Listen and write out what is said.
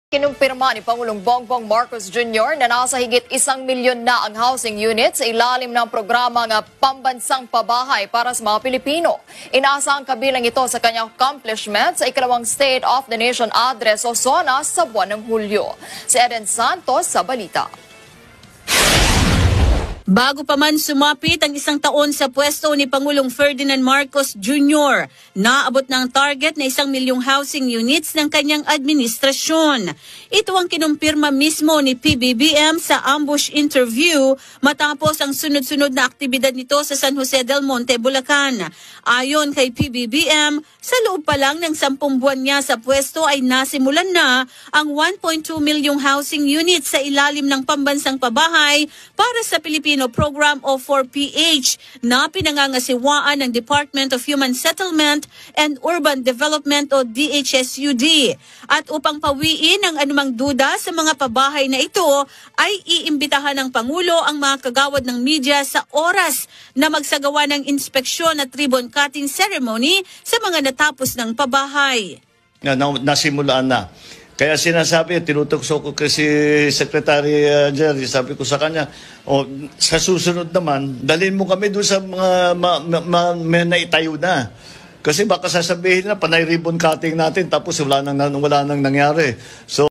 Kinumpirma ni Pangulong Bongbong Marcos Jr. na nasa higit 1 milyon na ang housing unit sa ilalim ng programa ng Pambansang Pabahay para sa mga Pilipino. Inaasang kabilang ito sa kanyang accomplishment sa ikalawang State of the Nation address o SONA sa buwan ng Hulyo. Si Eden Santos sa balita. Bago pa man sumapit ang 1 taon sa pwesto ni Pangulong Ferdinand Marcos Jr., naabot na ang target na 1 milyong housing units ng kanyang administrasyon. Ito ang kinumpirma mismo ni PBBM sa ambush interview matapos ang sunod-sunod na aktibidad nito sa San Jose del Monte, Bulacan. Ayon kay PBBM, sa loob pa lang ng 10 buwan niya sa pwesto ay nasimulan na ang 1.2 milyong housing units sa ilalim ng Pambansang Pabahay para sa Pilipino Program o 4PH na pinangangasiwaan ng Department of Human Settlement and Urban Development o DHSUD. At upang pawiin ang anumang duda sa mga pabahay na ito, ay iimbitahan ng Pangulo ang mga kagawad ng media sa oras na magsagawa ng inspeksyon at ribbon cutting ceremony sa mga natapos ng pabahay. Nasimulaan na. Kaya sinasabi, tinutokso ko kasi Secretary Jerry, sabi ko sa kanya, sa susunod naman, dalhin mo kami doon sa mga may naitayo na. Kasi baka sasabihin na panay ribbon cutting natin tapos wala nang nangyari. So